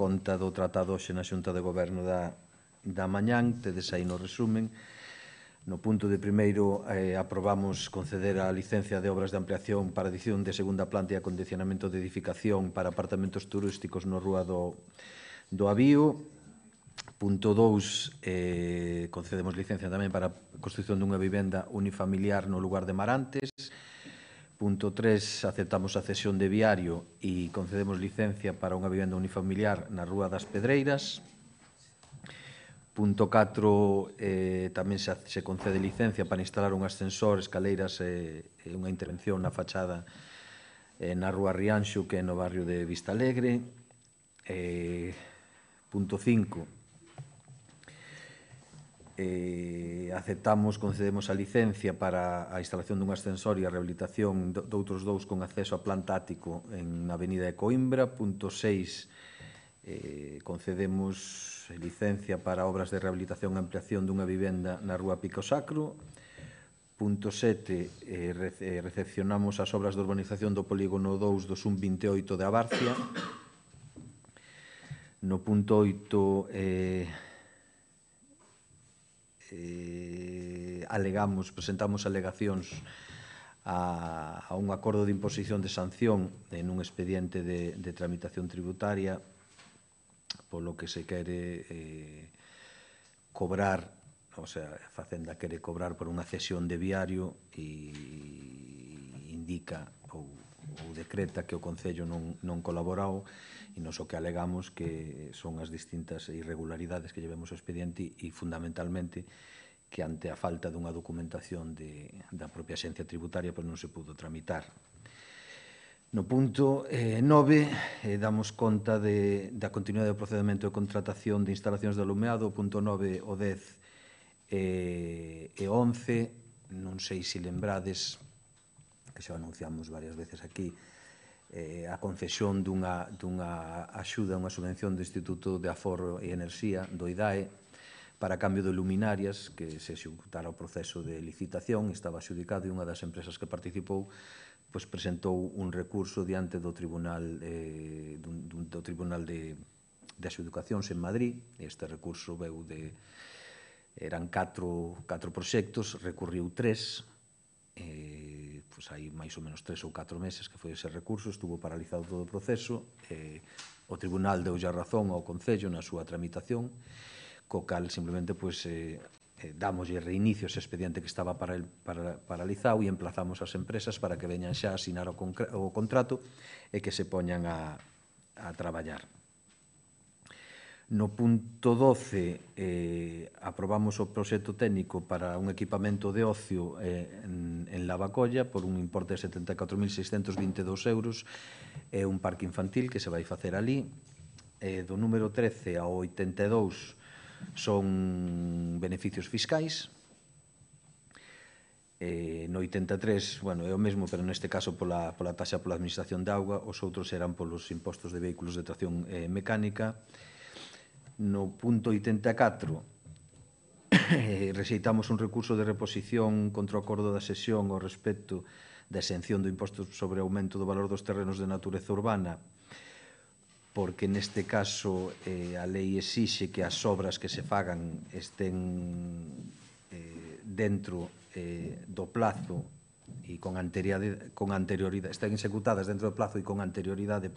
conta do tratado hoxe na Xunta de Goberno da mañán, tedes aí no resumen. No punto de primeiro, aprobamos conceder a licencia de obras de ampliación para adición de segunda planta e acondicionamento de edificación para apartamentos turísticos no Rúa do Avío. Punto 2, concedemos licencia tamén para a construción dunha vivenda unifamiliar no lugar de Marantes. Punto 3, aceptamos a cesión de viario e concedemos licencia para unha vivenda unifamiliar na Rúa das Pedreiras. Punto 4, tamén se concede licencia para instalar un ascensor, escaleiras e unha intervención na fachada na Rúa Rianxo, que é no barrio de Vistalegre. Punto 5, concedemos a licencia para a instalación dun ascensor e a rehabilitación doutros dous con acceso a planta ático na avenida de Coimbra. Punto 6, concedemos licencia para obras de rehabilitación e ampliación dunha vivenda na Rúa Pico Sacro. Punto 7, recepcionamos as obras de urbanización do polígono 2 do SUM 28 de Abarcia. No punto 8, presentamos alegacións a un acordo de imposición de sanción nun expediente de tramitación tributaria, polo que se quere cobrar, o sea, a Facenda quere cobrar por unha cesión de viario e indica ou decreta que o Concello non colaborou, e nos o que alegamos que son as distintas irregularidades que llevemos ao expediente e fundamentalmente que ante a falta dunha documentación da propia Axencia Tributaria non se pudo tramitar. No punto 9, damos conta da continuidade do procedimento de contratación de instalacións de alumeado. O punto 9, o 10 e 11, non sei se lembrades, que xa anunciamos varias veces aquí, a concesión dunha axuda, unha subvención do Instituto de Aforro e Enerxía, do IDAE, para cambio de luminarias, que se executara o proceso de licitación, estaba adxudicado e unha das empresas que participou presentou un recurso diante do Tribunal de Adxudicacións en Madrid. Este recurso veu eran 4 proxectos, recurriu 3, hai máis ou menos 3 ou 4 meses que foi ese recurso, estuvo paralizado todo o proceso, o Tribunal deulle a razón ao Concello na súa tramitación, co cal simplemente damoslle reinicio ese expediente que estaba paralizado e emplazamos as empresas para que veñan xa a asinar o contrato e que se poñan a traballar. No punto 12, aprobamos o proxecto técnico para un equipamento de ocio en Lavacolla por un importe de 74.622 euros, e un parque infantil que se vai facer ali. Do número 13 ao 82 son beneficios fiscais. No 83, é o mesmo, pero neste caso pola taxa pola administración de auga, os outros eran polos impostos de vehículos de tracción mecánica. No punto 84, rexeitamos un recurso de reposición contra o acordo da sesión ao respecto da exención do imposto sobre aumento do valor dos terrenos de natureza urbana, porque neste caso a lei exixe que as obras que se fagan estén dentro do plazo e con anterioridade, estén executadas dentro do plazo e con anterioridade,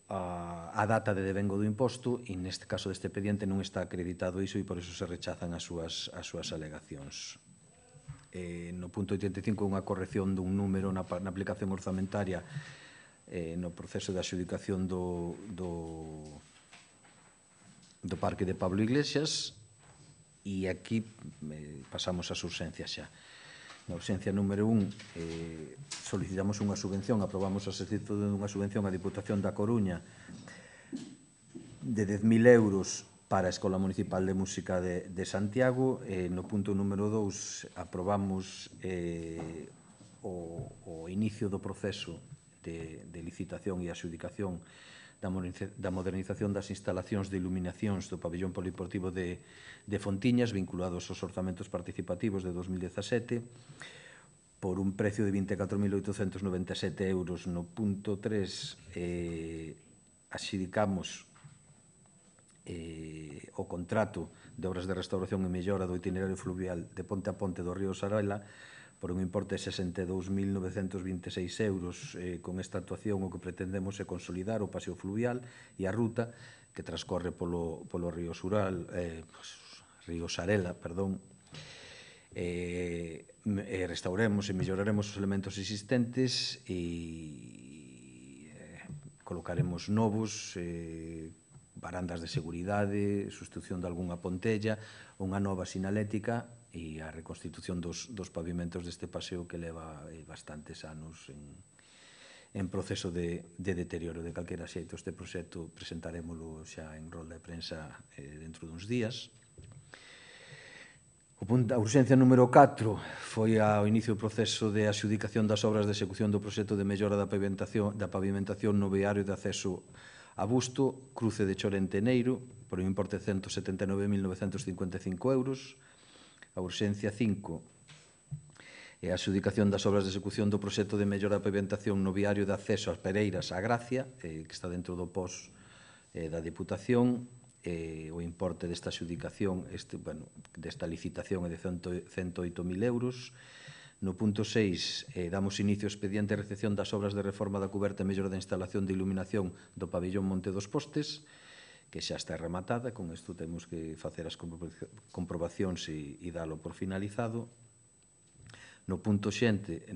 a data de devengo do imposto, e neste caso deste expediente non está acreditado iso e por iso se rechazan as súas alegacións. No punto 85, unha corrección dun número na aplicación orzamentaria no proceso de adxudicación do Parque de Pablo Iglesias, e aquí pasamos ás urxencias xa. Na urxencia número 1, solicitamos unha subvención, aprobamos a solicitud dunha subvención á Diputación da Coruña de 10.000 euros para a Escola Municipal de Música de Santiago. No punto número 2, aprobamos o inicio do proceso de licitación e adxudicación da modernización das instalacións de iluminacións do pabellón polideportivo de Fontiñas, vinculados aos orzamentos participativos de 2017. por un precio de 24.897 euros. No punto 3 axudicamos o contrato de obras de restauración e mellora do itinerario fluvial de ponte a ponte do río Sarela por un importe de 62.926 euros. Con esta actuación o que pretendemos é consolidar o paseo fluvial e a ruta que transcorre polo río Sarela, restauremos e melloraremos os elementos existentes e colocaremos novos, barandas de seguridade, sustitución de algunha pontella, unha nova sinalética e a reconstitución dos pavimentos deste paseo que leva bastantes anos en proceso de deterioro. De calquera xeito, este proxecto presentarémolo xa en rolda de prensa dentro duns días. A urxencia número 4 foi ao inicio do proceso de adxudicación das obras de execución do proxecto de mellora da pavimentación no viario de acceso a Busto, cruce de Chorenteneiro, por un importe de 179.955 euros. A urxencia 5 é a adxudicación das obras de execución do proxecto de mellora da pavimentación no viario de acceso ás Pereiras a Gracia, que está dentro do POS da Deputación. O importe desta adxudicación, desta licitación é de 108.000 euros. No punto 6, damos inicio ao expediente de recepción das obras de reforma da cuberta e mellora da instalación de iluminación do pabillón Monte dos Postes, que xa está rematada. Con isto temos que facer as comprobacións e dalo por finalizado. No punto 7,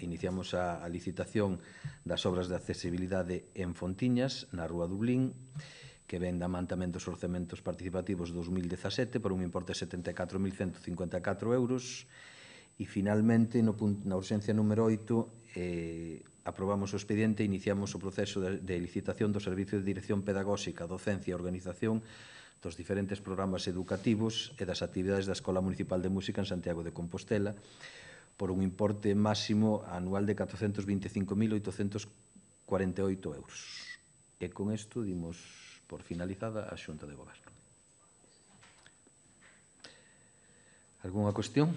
iniciamos a licitación das obras de accesibilidade en Fontiñas, na Rúa Dublín, que ven da man tamén dos orzamentos participativos 2017 por un importe de 74.154 euros. E, finalmente, na urxencia número 8, aprobamos o expediente e iniciamos o proceso de licitación do Servicio de Dirección Pedagóxica, Docencia e Organización dos diferentes programas educativos e das actividades da Escola Municipal de Música en Santiago de Compostela por un importe máximo anual de 425.848 euros. E con isto dimos por finalizada a Xunta de Goberno. Algúnha cuestión?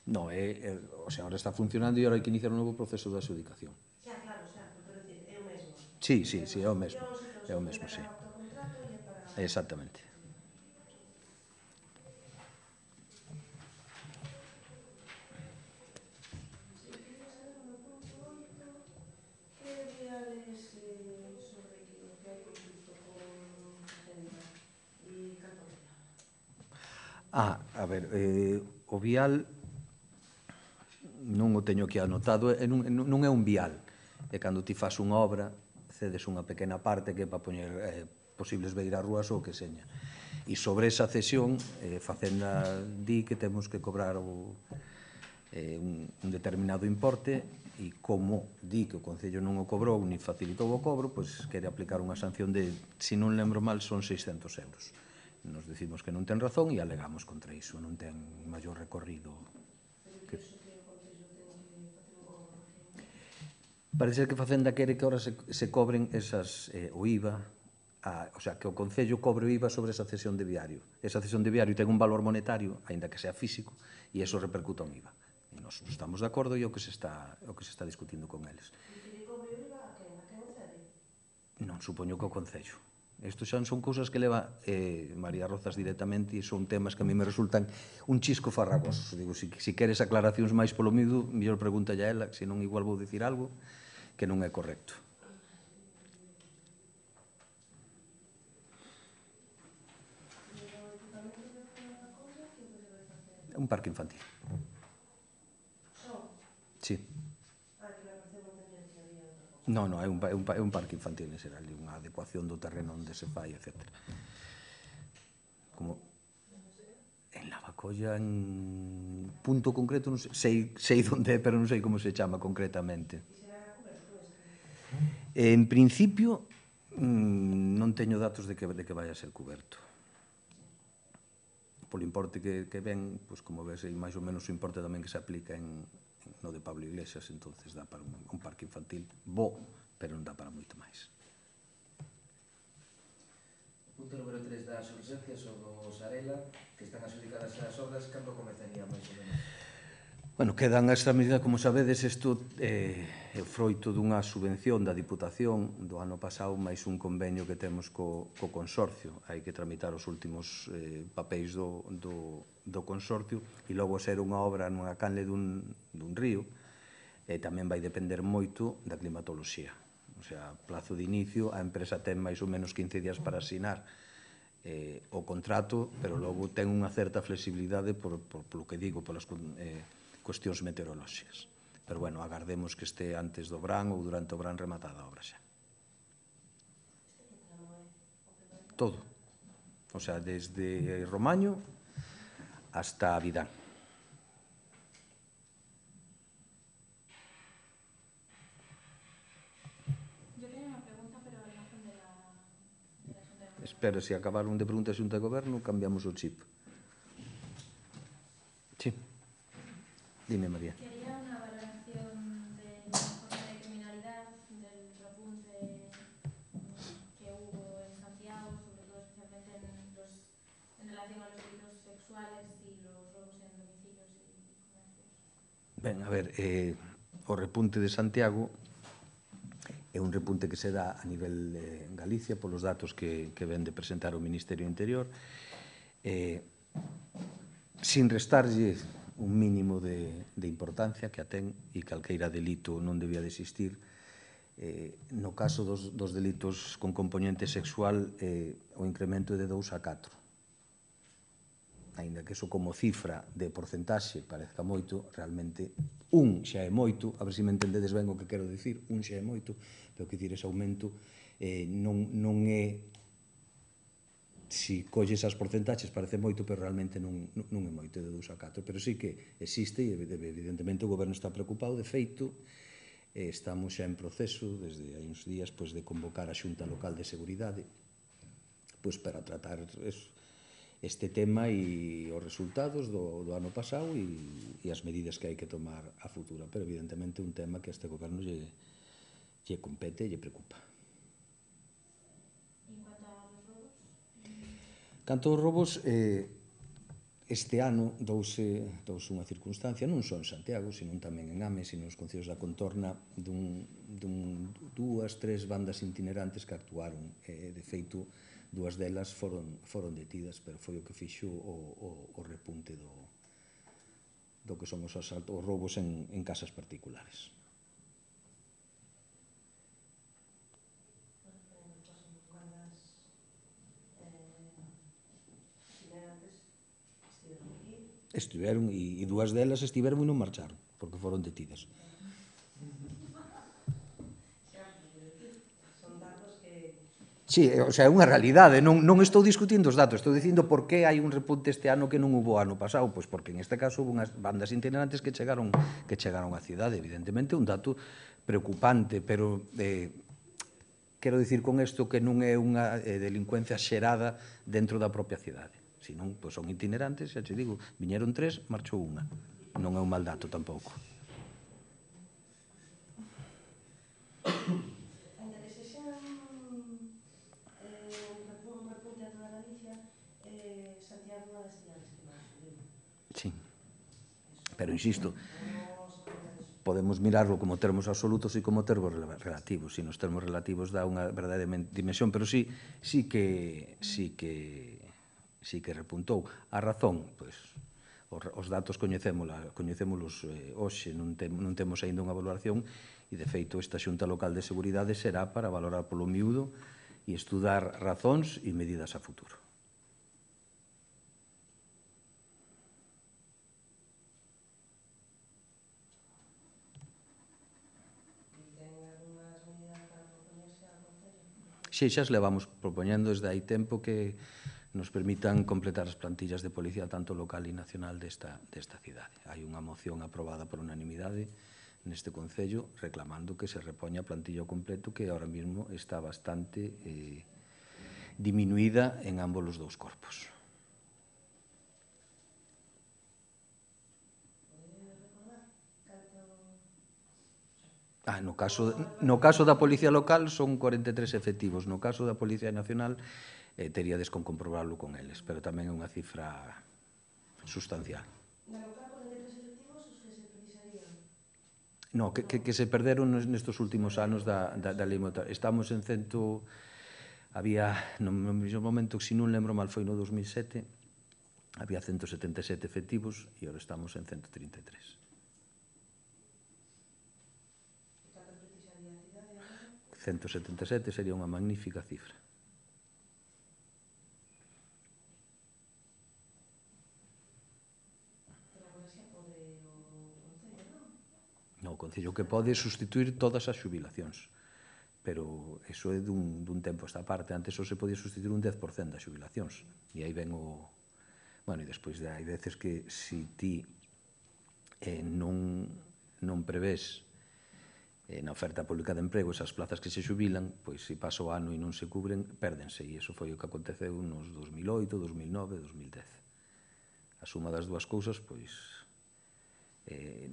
Non, o sea, ahora está funcionando e ahora hai que iniciar un novo proceso de adxudicación. Xa, claro, pero é o mesmo. Sí, é o mesmo, sí. Exactamente. Que viales sobre que hai conflito con Facenda e Cantoria? A ver, o vial non o teño aquí anotado, non é un vial, é cando ti fas unha obra, cedes unha pequena parte que é para poñer posibles beirarrúas ou que seña. E sobre esa cesión, Facenda di que temos que cobrar un determinado importe e como di que o Concello non o cobrou ni facilitou o cobro, pois quere aplicar unha sanción de, se non lembro mal, son 600 euros. Nos decimos que non ten razón e alegamos contra iso, non ten maior recorrido. Parece que Facenda quere que ahora se cobren esas, o IVA, o sea, que o Concello cobre o IVA sobre esa cesión de viario. Esa cesión de viario ten un valor monetario, aínda que sea físico, e iso repercuta un IVA. E nós estamos de acordo e o que se está discutindo con eles. E que cobre o IVA a quen? A quen o cede? Non, supoño que o Concello. Isto xa son cousas que leva María Rozas directamente e son temas que a mí me resultan un chisco farragosos. Digo, se queres aclaracións máis polo miúdo, mellor pregúntalle a ela, senón igual vou dicir algo que non é correcto. Un parque infantil. Só? Sí. Que me parece unha tendencia ali a outra cosa. Non, é un parque infantil, será ali unha adecuación do terreno onde se fai, etc. Como en Lavacolla, en punto concreto, non sei onde é, pero non sei como se chama concretamente. E será coberto este? En principio, non teño datos de que vai a ser coberto. Polo importe que ven, pois como ves, é máis ou menos o importe tamén que se aplica no de Pablo Iglesias, entonces dá para un parque infantil bo, pero non dá para moito máis. das urgencias ou do Sarela, que están adjudicadas as obras, cando comezaría máis ou menos? Bueno, quedan esta medida, como sabedes, isto é froito dunha subvención da Diputación do ano pasado, máis un convenio que temos co consorcio. Hai que tramitar os últimos papéis do consorcio e logo ser unha obra nunha canle dun río, tamén vai depender moito da climatoloxía. O sea, plazo de inicio, a empresa ten máis ou menos 15 días para asinar o contrato, pero logo ten unha certa flexibilidade por lo que digo, polas cuestións meteorolóxicas. Pero, bueno, agardemos que este antes do verán ou durante o verán rematada a obra xa. Todo. O sea, desde Romaño hasta Vidán. Yo tenía una pregunta, pero al margen de la Xunta de Goberno. Espera, se acabaron de preguntar a Xunta de Goberno, cambiamos o chip. Sí. Dime, María. Quería una valoración del informe de criminalidad, del repunte que hubo en Santiago, sobre todo especialmente en relación a los delitos sexuales y los robos en domicilios y comercios. Ben, a ver, o repunte de Santiago é un repunte que se dá a nivel de Galicia polos datos que ven de presentar o Ministerio do Interior, sin restarlle un mínimo de importancia que a ten e calqueira delito non debía de existir. No caso dos delitos con componente sexual, o incremento é de 2 a 4. Ainda que eso como cifra de porcentaxe parezca moito, realmente un xa é moito, a ver se me entendedes ben o que quero dicir, un xa é moito, pero que dicir ese aumento non é, si colles as porcentaxes parece moito, pero realmente non é moito, de 2 a 4, pero sí que existe e evidentemente o goberno está preocupado. De feito, estamos xa en proceso desde hai uns días de convocar a Xunta Local de Seguridade para tratar este tema e os resultados do ano pasado e as medidas que hai que tomar a futuro, pero evidentemente un tema que a este goberno lle compete e lle preocupa. Canto aos robos, este ano douse unha circunstancia, non só en Santiago, sino tamén en Ames e nos concellos da contorna, dúas, tres bandas itinerantes que actuaron. De feito, dúas delas foron detidas, pero foi o que fixo o repunte do que son os robos en casas particulares. Estiveron, e dúas delas estiveron e non marcharon, porque foron detidas. Sí, o sea, é unha realidade, non estou discutindo os datos, estou dicindo por que hai un repunte este ano que non hubo ano pasado, pois porque en este caso hubo unhas bandas itinerantes que chegaron á cidade, evidentemente un dato preocupante, pero quero dicir con isto que non é unha delincuencia xerada dentro da propia cidade. Se non, pois son itinerantes, xa che digo, viñeron 3, marchou unha. Non é un mal dato tampouco. Ainda que sexa un repunte a toda Galicia, Santiago é unha das cidades que máis subiu. Sí, pero insisto, podemos mirarlo como termos absolutos e como termos relativos. Se nos termos relativos dá unha verdadeira dimensión, pero sí que repuntou. A razón, pois, os datos coñecémolos hoxe, non temos aínda unha valoración e, de feito, esta Xunta Local de Seguridade será para valorar polo miúdo e estudar razóns e medidas a futuro. Si, xa as levamos propoñendo desde hai tempo que nos permitan completar as plantillas de policía tanto local e nacional desta cidade. Hai unha moción aprobada por unanimidade neste Concello reclamando que se repoña a plantilla ao completo, que ahora mesmo está bastante diminuída en ambos os dous corpos. No caso da Policía Local son 43 efectivos. No caso da Policía Nacional teríades con comprobarlo con eles, pero tamén é unha cifra sustancial. Na local, 43 efectivos os que se precisarían. No, que se perderon nestes últimos anos da lei motor. Estamos en había, no mesmo momento, se non lembro mal, foi no 2007, había 177 efectivos e agora estamos en 133. E canto precisaría a cidade agora? 177 sería unha magnífica cifra. Pero agora xa pode o Concello, non? No, o Concello que pode sustituir todas as xubilacións, pero iso é dun tempo esta parte. Antes só se podía sustituir un 10% das xubilacións, e aí ven o... Bueno, e despois hai veces que si ti non prevés na oferta pública de emprego esas plazas que se xubilan, pois se pasa o ano e non se cubren, pérdense, e iso foi o que aconteceu nos 2008, 2009, 2010. A suma das dúas cousas, pois,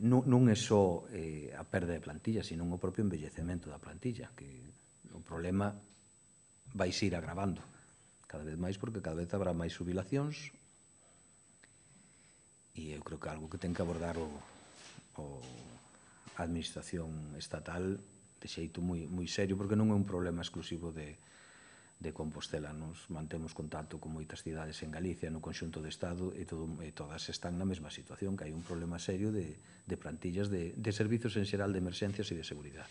non é só a perda de plantilla, sino o propio envellecemento da plantilla, que o problema vai ir agravando cada vez máis, porque cada vez habrá máis xubilacións, e eu creo que é algo que ten que abordar a administración estatal de xeito moi serio, porque non é un problema exclusivo de Compostela. Nos mantemos contacto con moitas cidades en Galicia, no conxunto do Estado, e todas están na mesma situación, que hai un problema serio de plantillas de servizos en xeral de emerxencias e de seguridade.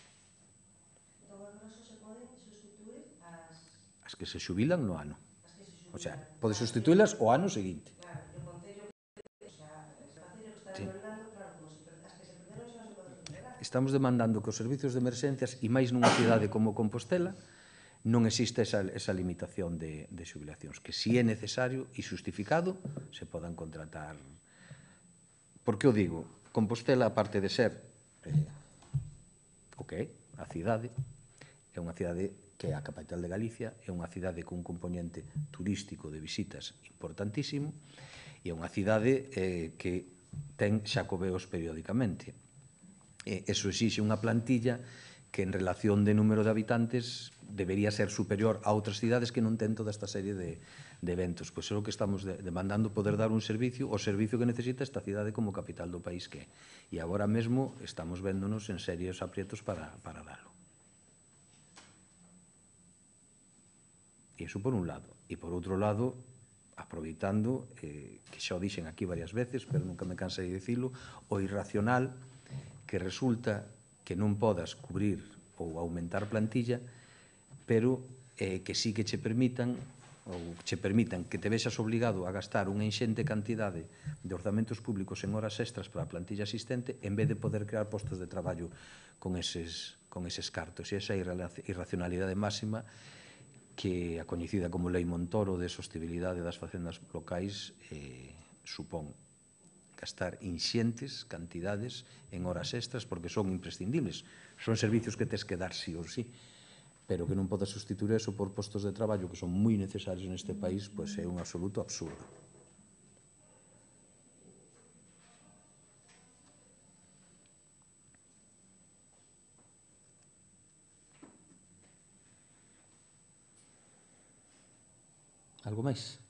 Entón, agora só se poden sustituir As que se xubilan no ano. as que se xubilan. O sea, pode sustituílas o ano seguinte. Claro, e o Concello, o sea, ese Concello que está Sí. demandando, claro, como as que se perderon xa non se poden recuperar. Estamos demandando que os servizos de emerxencias, e máis nunha cidade como Compostela, non existe esa limitación de xubilacións, que si é necesario e justificado se podan contratar. Por que o digo? Compostela, aparte de ser o que é a cidade, é unha cidade que é a capital de Galicia, é unha cidade con un componente turístico de visitas importantísimo, e é unha cidade que ten xacobeos periódicamente. Eso exixe unha plantilla que en relación de número de habitantes debería ser superior a outras cidades que non ten toda esta serie de eventos. Pois é o que estamos demandando, poder dar un servicio, o servicio que necesita esta cidade como capital do país que é. E agora mesmo estamos véndonos en serios aprietos para dalo. E iso por un lado. E por outro lado, aproveitando, que xa o dixen aquí varias veces, pero nunca me cansei de dicilo, o irracional que resulta que non podas cubrir ou aumentar plantilla, pero que sí que che permitan que te vexas obligado a gastar unha enxente cantidade de orzamentos públicos en horas extras para a plantilla asistente, en vez de poder crear postos de traballo con eses cartos. E esa irracionalidade máxima que a coñecida como Lei Montoro de sostibilidade das facendas locais supón gastar inxentes cantidades en horas extras porque son imprescindibles. Son servicios que tes que dar sí ou sí, pero que non podes sustituir eso por postos de traballo que son moi necesarios neste país, pois é un absoluto absurdo. Algo máis?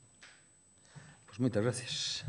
Pois moitas gracias.